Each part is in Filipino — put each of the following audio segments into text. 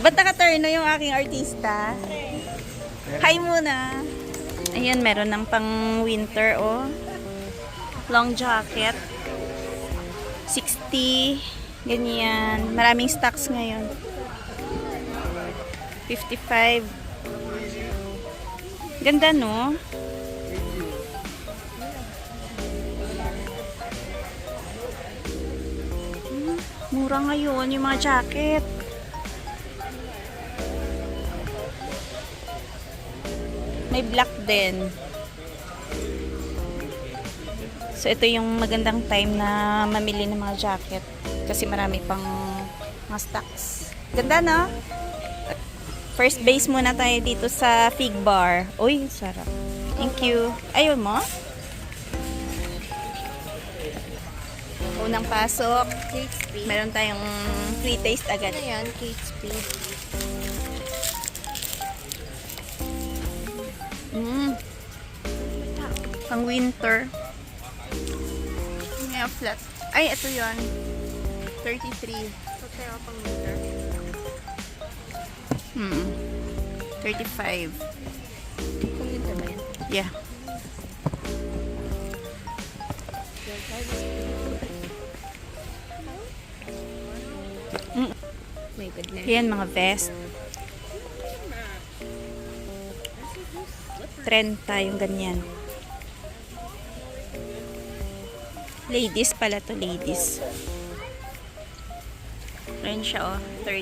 Ba't nakaturno yung aking artista? Hi muna! Ayan, meron ng pang winter, oh. Long jacket. 60. Ganyan. Maraming stocks ngayon. 55. Ganda, no? Mura ngayon yung mga jacket. May black din. So, ito yung magandang time na mamili ng mga jacket. Kasi marami pang mga stocks. Ganda, no? First base muna tayo dito sa Fig Bar. Uy, sarap. Thank you. Ayun mo? Unang pasok. Kate Spade. Meron tayong free taste agad. Ano yan? Kate Spade. Pang winter. May flat. Ay, ito yon 33. So, tayo pang winter. 35. Pang winter ba yan? Yeah. My goodness. Yan, mga vest. 30 yung ganyan. Ladies pala to, ladies. Ayan siya, oh. 30.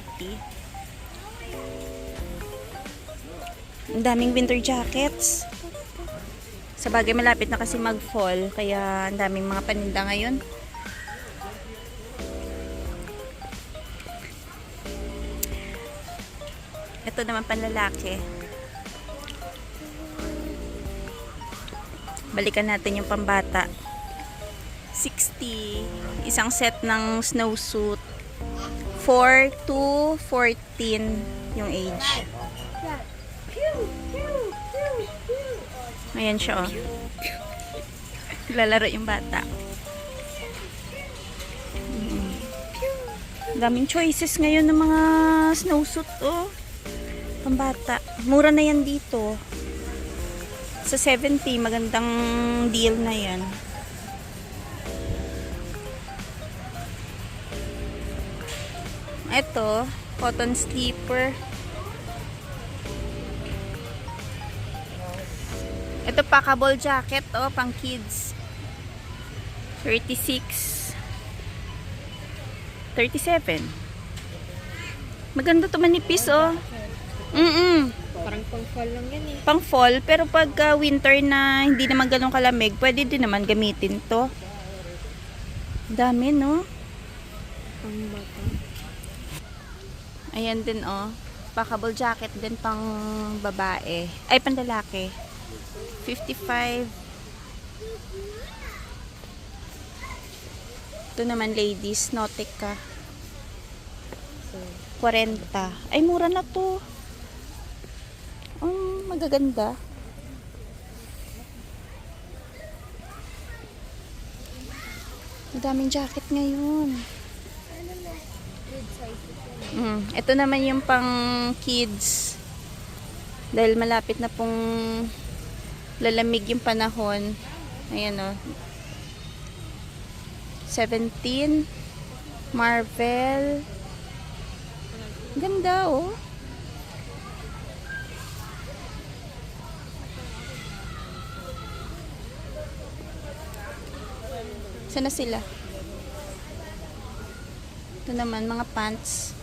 Ang daming winter jackets. Sa bagay, malapit na kasi mag-fall. Kaya ang daming mga paninda ngayon. Ito naman panlalaki. Balikan natin yung pambata. 60. Isang set ng snowsuit. 4 to 14 yung age. Ayan siya, oh. Lalaro yung bata. Daming choices ngayon ng mga snowsuit, oh. Pambata. Mura na yan dito. Sa 70, magandang deal na yan. Ito, cotton slipper. Ito, packable jacket, oh, pang kids. 36. 37. Maganda to, manipis, oh. Parang pang fall lang yan eh. Pang fall, pero pag winter na hindi naman ganun kalamig, pwede din naman gamitin to. Dami, no? Pang bata. Ayan din, oh. Packable jacket din pang babae. Ay, pang lalaki. 55. Ito naman, ladies. Nautica. 40. Ay, mura na to. Magaganda. Ang daming jacket ngayon. Ito naman yung pang kids. Dahil malapit na pong lalamig yung panahon. Ayan, o. 17. Marvel. Ganda, oh. Sana sila? Ito naman, mga pants.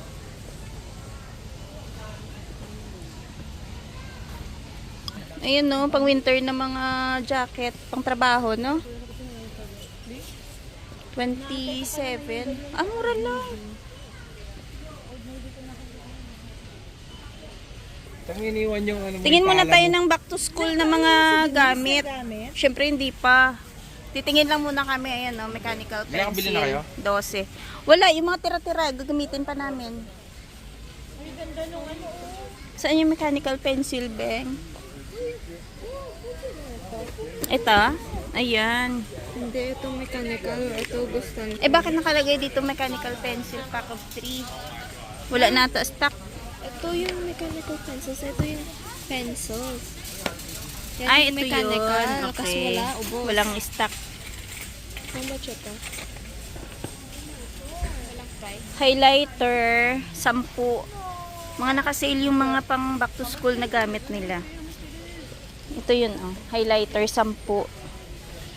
Ayun, no, pang winter na mga jacket, pang trabaho, no? 27. Ah, mura lang. Iniwan yung ano. Tingin muna tayo ng back to school na mga gamit. Syempre, hindi pa. Titingin lang muna kami. Ayan, no, mechanical May nakabili na kayo? pencil. 12. Wala, yung mga tira-tira, gagamitin pa namin. Saan yung mechanical pencil, Beng? Ito? Ayan. Hindi, itong mechanical. Ito gusto. Eh, bakit nakalagay dito mechanical pencil pack of 3? Wala na ata stock. Ito yung mechanical pencils. Ito yung pencils. Yan Ay, yung ito mechanical. yun. Kasi Okay. wala, ubos. Walang stock. How much ito? Walang price. Highlighter, 10. Mga nakasale yung mga pang back to school na gamit nila. Ito yun, oh. Highlighter, 10.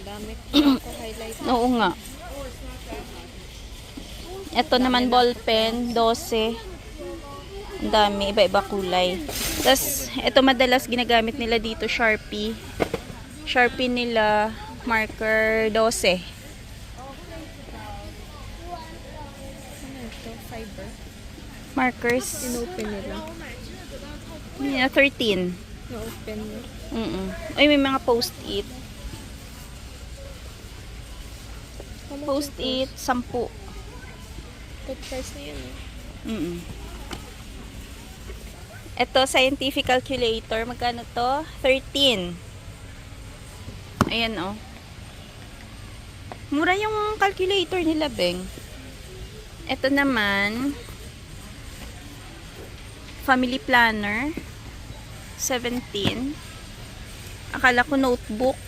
Dami ko highlight. Oo nga. Ito naman ballpen, 12. Ang dami, iba-iba kulay. Tapos, ito madalas ginagamit nila dito, Sharpie. Sharpie nila, marker, 12. Ano ito? Fiber. Markers, Inopen nila. 13. Na-open nila. Ay, may mga post-it. How much Post-it, 10. Good price na yun eh. Ito, scientific calculator. Magkano to? 13. Ayan, oh. Mura yung calculator nila, Beng. Ito naman, family planner. 17. Akala ko notebook.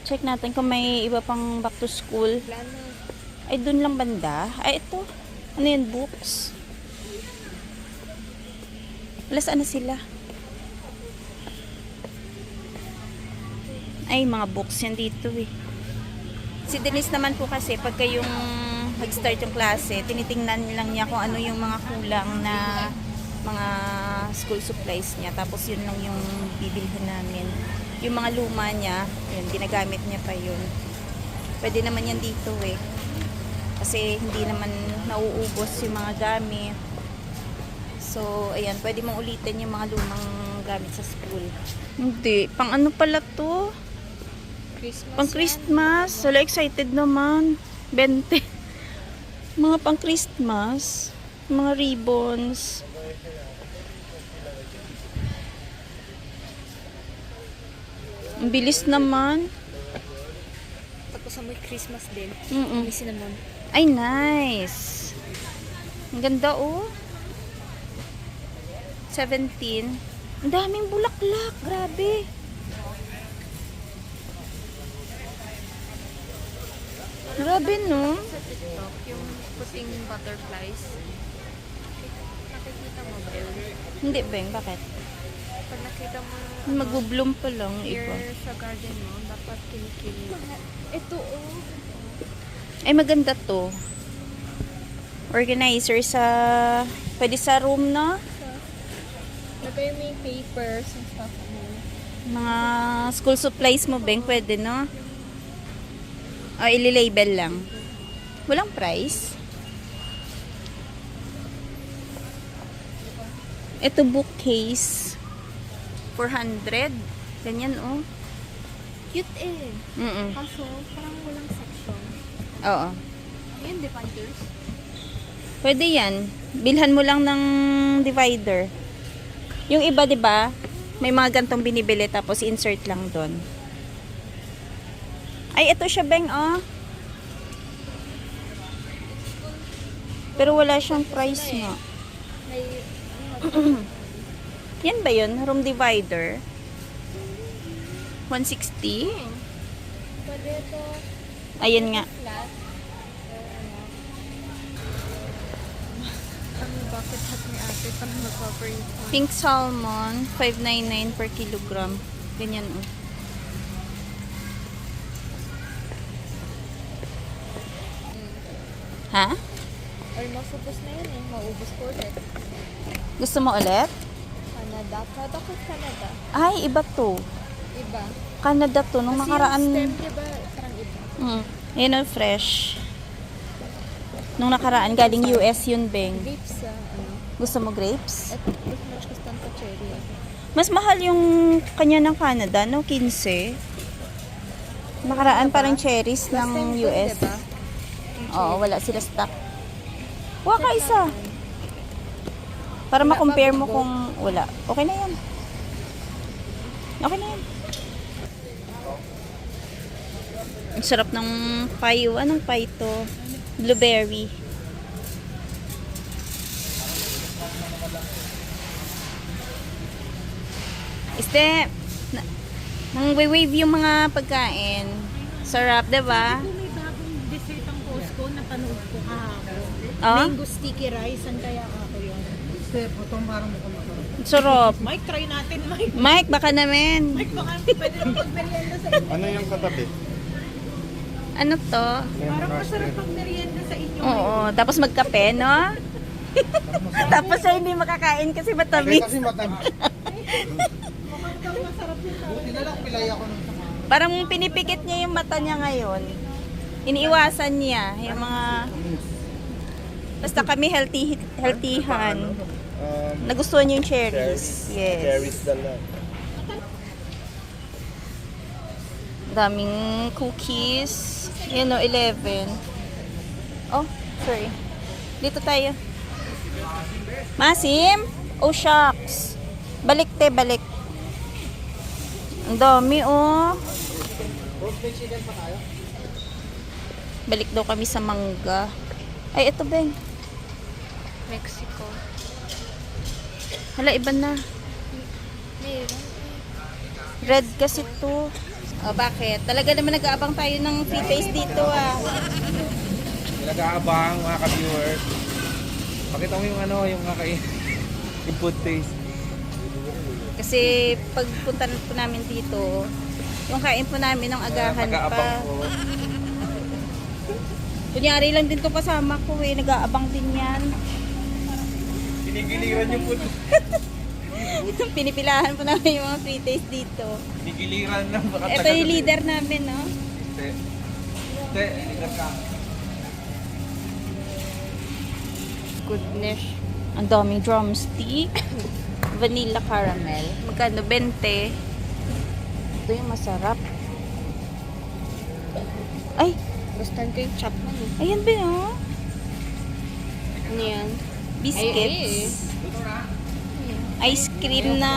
Check natin kung may iba pang back to school. Plano. Ay, dun lang banda. Ay, ito. Ano yan? Books. Wala, saan na sila? Ay, mga books yan dito eh. Si Denise naman po kasi, pagka yung mag-start yung klase, tinitingnan lang niya kung ano yung mga kulang na mga school supplies niya. Tapos yun lang yung bibilhin namin. Yung mga luma niya, yun, ginagamit niya pa yun. Pwede naman yan dito eh. Kasi hindi naman nauubos yung mga gamit. So, ayan, pwede mong ulitin yung mga lumang gamit sa school. Hindi, pang ano pala to? Christmas Pang Christmas. Wala, excited naman. 20. Mga pang Christmas. Mga ribbons. Ang bilis naman. Tapos amoy Christmas din. Mm-mm. May cinnamon. Ay, nice. Ang ganda, oh. 17. Ang daming bulaklak. Grabe. Grabe, no? Sa TikTok, yung puting butterflies. Nakikita mo ba yun? Hindi, Beng. Bakit? Pag nakita mo Mag-bloom pa lang here iba. sa garden mo, dapat kinikili. Ito oh. Ay, maganda to. Organizer sa... Pwede sa room, no? Lagay mo yung papers and stuff mo. Mga school supplies mo, Beng. Pwede, no? O, ili-label lang. Walang price. Ito, bookcase. 400. Ganyan, oh. Cute eh. Mm-mm. Kaso, parang walang section. Oo. Ayun, dividers. Pwede yan. Bilhan mo lang ng divider. Yung iba, di ba? May mga gantong binibili tapos insert lang doon. Ay, ito siya, Beng, oh. Pero wala siyang price nga. May, Yan ba yun? Room divider? 160? pwede ito Ayan nga. flat. Ang bucket hat ni ate para mag-cover yung phone. Pink salmon, 5.99 per kilogram. Ganyan, oh. Ha? Almost ubos na yun eh. Maubos ko ulit. Gusto mo ulit? Canada. Product of Canada. Ay, iba to. Iba. Canada to. Nung Kasi nakaraan... yung stem, diba, parang iba. Ayan, oh, fresh. Nung nakaraan, galing US yun, Beng. Grapes sa ano. Gusto mo grapes? At mas much gusto ko cherry. Mas mahal yung kanya ng Canada, no? 15. Nakaraan parang cherries Last time ng ko, US. diba? Oo, wala sila stock. Huwag ka isa. Para ma-compare mo kung wala. Okay na yan. Okay na yan. Ang sarap ng payo. Anong payo to? Blueberry. Nang wave yung mga pagkain. Sarap, diba? May bagong dessert ang Costco na panood ko kahapon. Oh? Mango sticky rice. Saan kaya ako yun? Sarap. Mike, try natin, Mike. Mike, baka naman. Mike, baka pwede naman pag-merienda sa inyo. Ano yung katabi? Ano to? Parang masarap pag-merienda sa inyo. Oo, tapos magkape, no? Tapos siya hindi makakain kasi matamis. Kasi matabi. Masarap yun. Buti na lang pilay ako ng Parang pinipikit niya yung mata niya ngayon. Iniiwasan niya yung mga... Basta kami healthyhan. Nagustuhan niya yung cherries. Yes. cherries na lang. Daming cookies. Yan o, 11. Oh, sorry. Dito tayo. Masim? Oh, shucks. Balik te, balik. Ang dami, oh. Balik daw kami sa mangga. Ay, ito, Ben. Mexico. Hala, iba na. Meron. Red kasi to. Oh, bakit? Talaga naman nag-aabang tayo ng free taste dito, ah. Nag-aabang mga ka-viewers. Pakita mo yung ano, yung kakain. Yung food taste. Kasi pagpunta po namin dito, yung kain po namin ng agahan Nag-aabang pa. ko. Kunyari lang din to kasama ko eh, nag-aabang din yan. Pinigiliran yung food. Pinipilahan po namin yung mga free taste dito. Pinigiliran ng baka Ito yung leader namin, no? Te, leader ka. Goodness. Ang daming drumstick. Vanilla caramel. Magkano? 20. Ito yung masarap. Ay! Gustuhan ko yung chapman eh. Ayan ba yun? Ano yan? Biscuits. Ice cream na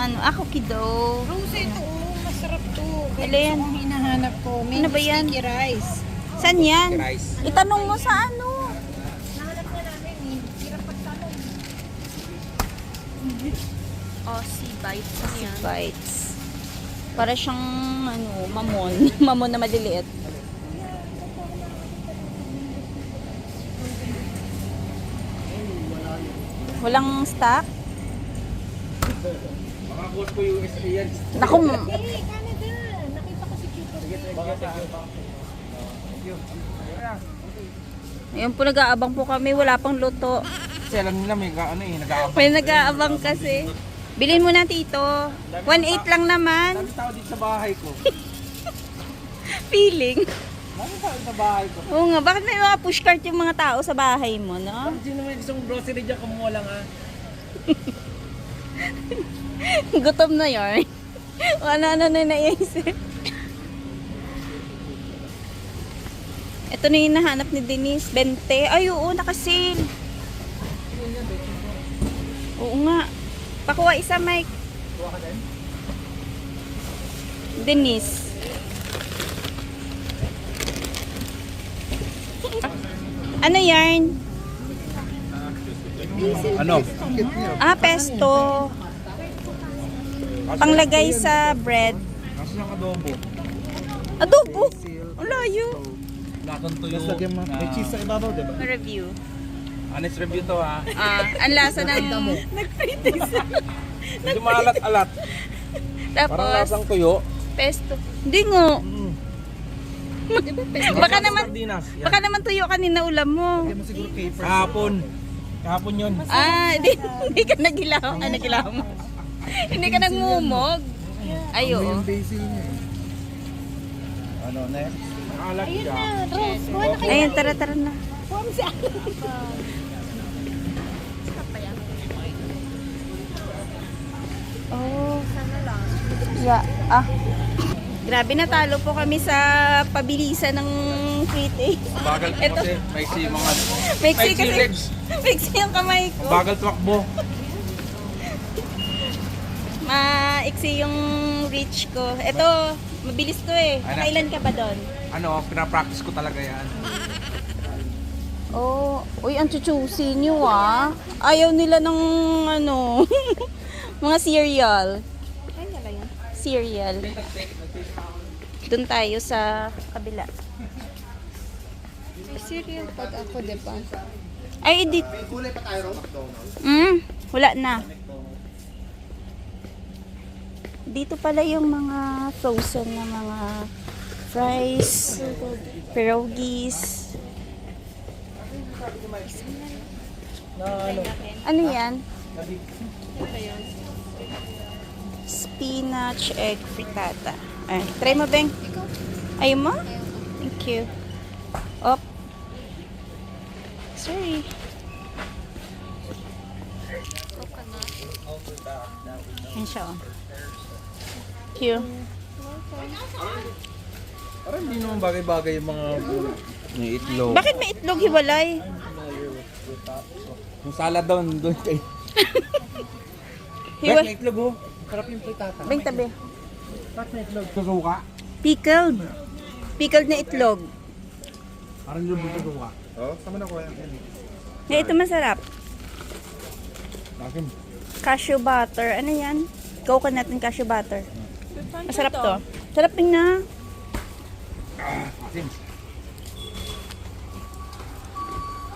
ano, cookie dough. Rose, ito, oh, masarap to. Ano yan? Gusto kong hinahanap ko. Ano ba yan? Sticky rice. Saan yan? Rice. Itanong mo sa ano? Nahanap na namin eh. Hirap pagtanong. Oh, sea bites. Ano yan? Bites. Para siyang ano, mamon. Mamon na maliliit. Walang stock? Mga Costco USA yan. Naku, Hey, Canada! Nakita ko si Cupid. ayun po nag-aabang po kami. Wala pang luto. Kasi alam nila may ano eh, nag-aabang. May nag-aabang kasi. Bilhin mo na tito. 1.8 lang naman. Dami tao dito sa bahay ko. Feeling. Dami tao sa bahay ko. Oo nga, bakit may mga pushcart yung mga tao sa bahay mo, no? Sino may isang grocery dyan, kumuha lang ah. Gutom na yarn. Ano na naisip. Ito na yung nahanap ni Denise. 20. Ay, oo, nakasale. Oo nga. Pakuha isa, Mike. Kuha ka din? Denise. Ano yarn? Ano? Ah, pesto. Panglagay sa bread. Kaso ng adobo. Adobo. Ang layo. Lasang tuyo. May cheese sa ibabaw, di ba? Review. Honest review to ha. Ang lasa ng... Medyo maalat-alat. Parang Tapos, lasang tuyo. pesto. Hindi nga. Baka naman, Sardinas. Yan. baka naman tuyo kanina ulam mo. Hindi mo siguro capers. Kahapon. Kahapon yun. Hindi ka nagilaw. Nagilaw mo. Hindi ka nagmumog. Ay, Ano oo. yung basil niya eh. Ano, next? Maalat siya. Rose, kuha na kayo. Ayun, tara na. Kuha mo si Alan. Oh. Sana lang. Yeah. Grabe, natalo po kami sa pabilisan ng free taste. Bagal ko Ito. kasi. May si mga... Mixi May kasi. legs. Mixi yung kamay ko. Bagal tumakbo. Maiksi yung reach ko. Ito, mabilis to eh. Ano? Kailan ka ba doon? ano, pinapractice ko talaga yan. Oh, uy, ang chuchusi nyo ah. Ayaw nila ng ano, mga cereal. Ay, nala yan. Cereal. Doon tayo sa kabila. May cereal pag ako, diba? Ay, edit. May gulay pa tayo ro, McDonald's. Wala na. Dito pala yung mga frozen na mga fries, pierogies. Ano yan? Spinach egg frittata. Ay, try mo, Beng. Ayaw mo? Thank you. Op. Sorry. Yan siya, oh. Thank you. Parang hindi naman bagay-bagay yung mga yung itlog. Bakit may itlog hiwalay? Yung salad doon kay... Hiwa- May itlog oh. Sarap yung pritata. Beng, tabi. Bakit may itlog? Susuka? Pickled. Pickled na itlog. Parang yung susuka. Oh, sama na ko yan. Ito masarap. Akin. Cashew butter. Ano yan? Coconut and cashew butter. Masarap to. Sarap din na. Akin.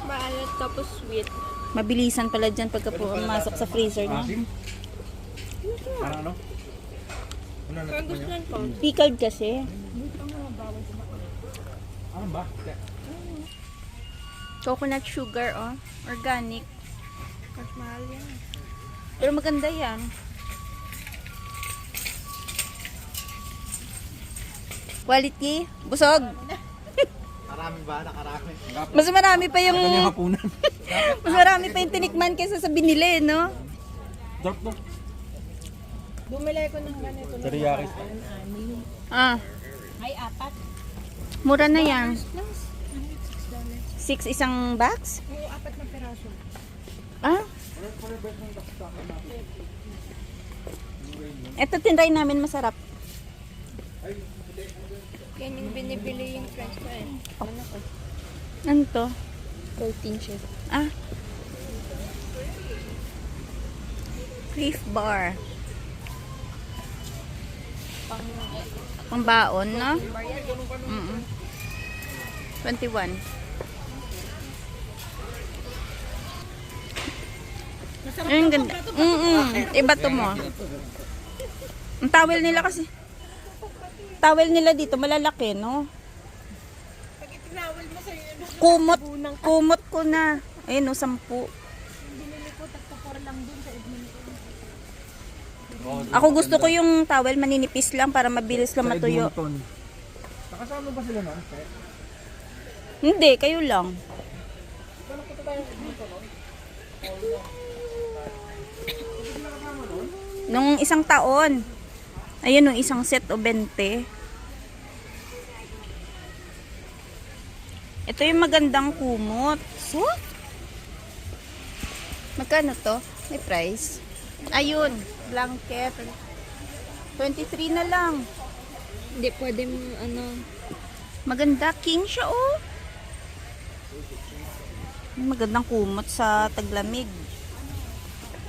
Maalat tapos sweet. Mabilisan pala dyan pagka pumasok sa freezer na. Akin. Parang ano? Ano na? Parang gusto lang ko. Pickled kasi. Ano ba? Coconut sugar, oh. Organic. Mas mahal yan. Pero maganda yan. Quality. Busog. Karami ba? Nakarami. Mas marami pa yung... Ito yung hapunan. Mas marami pa yung tinikman kaysa sa binili, no? Sarap to. Bumili ko ng ganito. Teriyaki. Ah. Ay, 4. Mura na yan. 6 isang box? Oo, 4 na peraso. Ah? Ito tinry namin masarap. Yan yung binibili yung french fry. Ano ko? Ano to? Protein siya. Ah. Cliff bar. Pangbaon, no? 21. Ang ganda. Iba to mo. Ang towel nila kasi. Towel nila dito malalaki, no? Kumot. Kumot ko na. Ayun, no, 10. Ako gusto ko yung towel maninipis lang para mabilis lang matuyo. Nakasama ba sila noon? Hindi, kayo lang. Nung isang taon. Ayun, nung isang set o 20. Ito yung magandang kumot. So, magkano to? May price. Ayun, blanket. 23 na lang. Hindi pwede ano. Maganda, king siya, oh. Magandang kumot sa taglamig.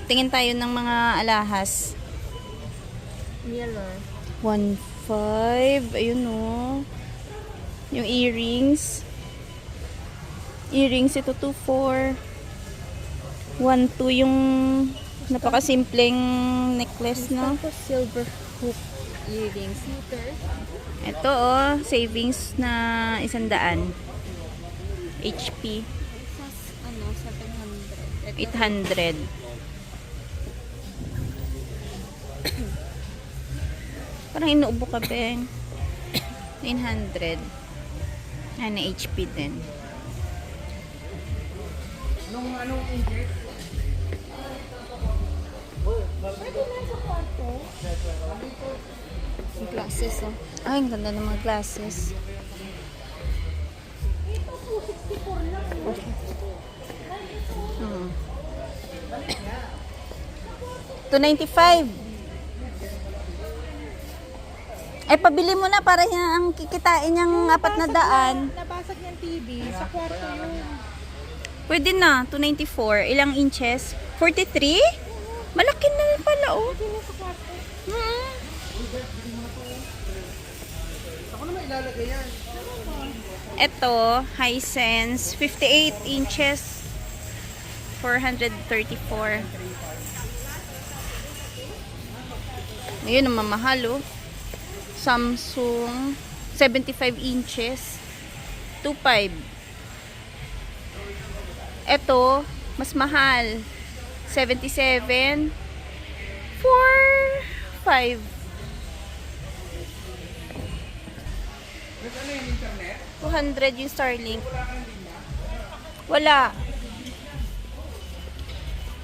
Tingin tayo ng mga alahas. Mirror. 1.5. Ayun, oh. Yung earrings. Earrings, ito 2.4. 1.2 yung napakasimpleng necklace, no? Tapos silver hoop earrings. Ito, oh. Savings na 100. HP. Plus, ano, 700. 800. Parang inuubo ka, Beng. 900. Ano, HP din. Anong inches? Yung glasses, oh. Ay, ang ganda ng mga glasses. Hmm. 295. Ay, pabili mo na para yan ang kikitain niyang 400. Nabasag niyang TV. Sa kwarto yun. Pwede na, 294. Ilang inches? 43? Malaki na pala, oh. Hmm. Ako naman ilalagay yan. Ito, Hisense, 58 inches, 434. Ayun, ang mamahal, oh. Samsung, 75 inches, 25. Ito, mas mahal, 77, 45. 200 yung Starlink. Wala.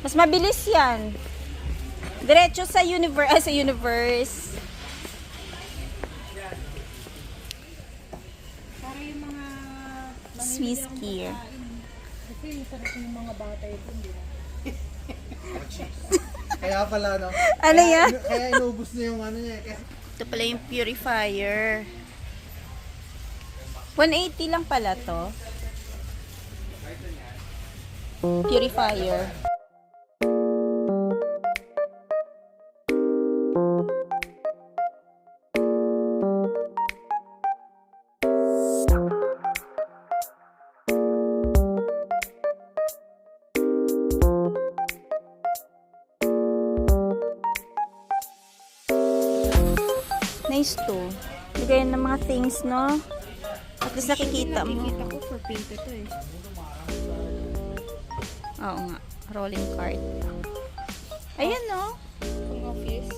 Mas mabilis yan. Diretso sa universe. Para yung mga Swiss gear. kasi sarap yung mga bata ito. Hindi ba? Kaya pala, no? Ano yan? Kaya inubos na yung ano niya. Kasi Ito pala yung purifier. 180 lang pala to. Purifier. Nice to. Lagayan ng mga things, no? At least nakikita mo. Nakikita ko for painted to eh. Oo nga. Rolling card. Ayan, no? Pang office.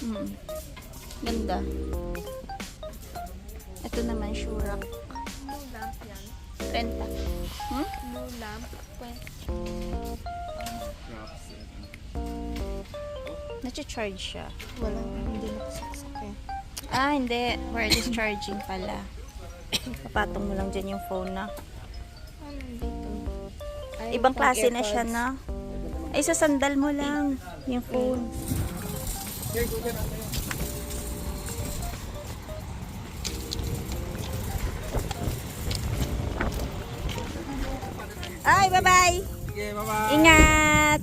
Hmm. Ganda. Ito naman, Shurak. No lamp yan. 30. Hmm? No lamp. Nacha-charge siya. Wala. Hindi nakasaksak eh. Ah, hindi. Wireless charging pala. Papatong mo lang dyan yung phone na. Ano dito? Ay, Ibang pang klase na siya AirPods. na. Ay, sa sandal mo lang yung phone. Ay, bye-bye! Sige, bye-bye. Ingat!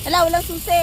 Wala, walang susi.